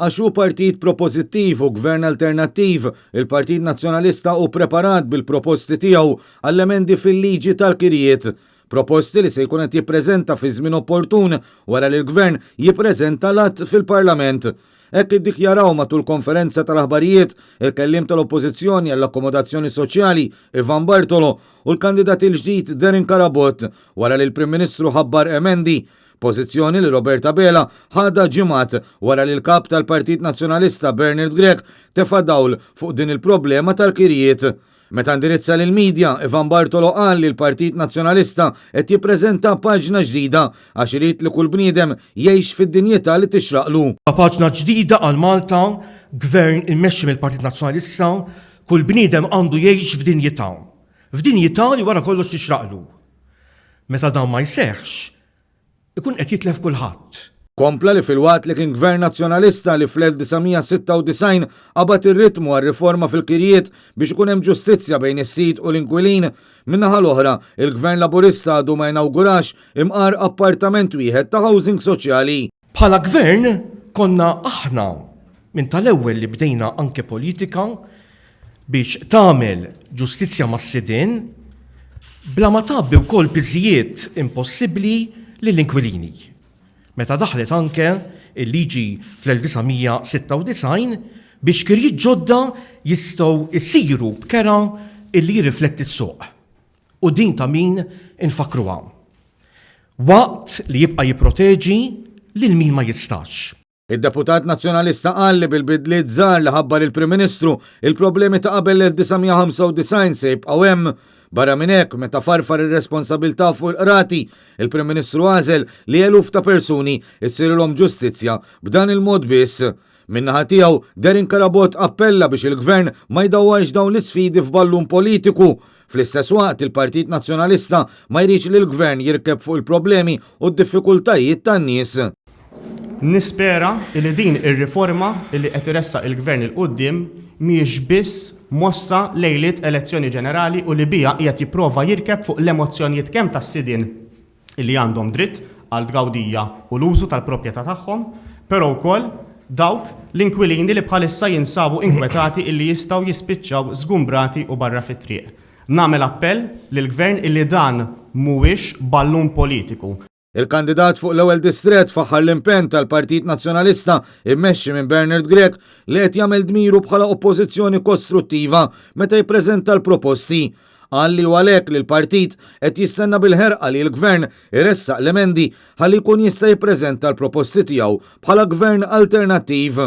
Għax hu partit propożittiv u gvern alternattiv, il-Partit Nazzjonalista hu preparat bil-proposti tiegħu għall-emendi fil-liġi tal-kirjiet. Proposti li se jkun qed jippreżenta fi żmien opportun wara li l-Gvern jippreżenta l-att fil-Parlament. Hekk iddikjaraw matul konferenza tal-aħbarijiet il-kellim tal-Oppożizzjoni għall-Akkomodazzjoni Soċjali Ivan Bartolo u l-kandidat il-ġdid Darin Karabot wara li l-Prim Ministru ħabbar emendi. Pożizzjoni li Roberta Bela ħadha ġimgħat wara li l-kap tal-Partit Nazzjonalista Bernard Grech tefa' dawl fuq din il-problema tal-kirjiet. Meta indirizza lill-medja, Ivan Bartolo qal li l-Partit Nazzjonalista qed jippreżenta paġna ġdida għax irid li kull bniedem jgħix fid-dinjità li tixraqlu. Paġna ġdida għal Malta, gvern immexxi mill-Partit Nazzjonalista, kull bniedem għandu jgħix f'dinjità. F'dinjità li wara kollox tixraqlu. Meta dan ma jseħħx, ikun qed jitlef kulħadd. Kompla li fil-waqt li kien gvern nazzjonalista li fl-1996 qabad ir-ritmu għar-riforma fil-kirjiet biex ikun hemm ġustizzja bejn is-sit u l-inkwilin, min-naħa l-oħra il-gvern Laburista għadu ma jnawgurax imqar appartament wieħed ta' housing soċjali. Bħala gvern konna aħna minn tal-ewwel li bdejna anke politika biex tagħmel ġustizzja mas-sidien bla ma tabbi wkoll piżijiet impossibbli lill-inkwilini. Meta daħlet anke il-liġi fl-1996 biex kirjiet ġodda jistgħu jsiru b'kera illi jirrifletti s-suq. U din ta' min infakruha. Waqt li jibqa' jipproteġi lil min ma jistax. Id-deputat nazzjonalista qal li bil-bidliet żgħar li ħabbar il-Prim Ministru il-problemi ta' qabel l-1995 se jibqgħu hemm. Barra minn hekk meta farfar ir-responsabilità fuq il-qrati, il-Prim Ministru għażel li eluf ta' persuni jsirilhom ġustizzja b'dan il-mod biss. Min-naħa tiegħu Darin Karabot appella biex il-Gvern ma jdawwarx dawn l-isfidi f'ballun politiku. Fl-istess waqt il-Partit Nazzjonalista ma jridx li l-Gvern jirkeb fuq il-problemi u d-diffikultajiet tan-nies. Nispera li din ir-riforma li qed iressaq il-Gvern il-qudiem mhijiex biss mossa lejliet elezzjoni ġenerali u li bija qiegħed jipprova jirkeb fuq l-emozzjonijiet kemm tas-sidien li għandhom dritt għal tgawdija u l-użu tal-proprjetà tagħhom, però wkoll dawk l-inkwilini li bħalissa jinsabu inkwetati illi jistgħu jispiċċaw żgumbrati u barra fit-triq. Nagħmel appell lill-Gvern illi dan mhuwiex ballun politiku. Il-kandidat fuq l-ewwel distret faħħar l-impenn tal-Partit Nazzjonalista immexxi minn Bernard Grech li qed jagħmel dmiru bħala oppożizzjoni kostruttiva meta jippreżenta l-proposti. Qal li għalhekk li l-partit qed jistenna bil-ħerqa li l-Gvern iressaq l-emendi ħalli jkun jista' jippreżenta l-proposti tiegħu bħala gvern alternattiv.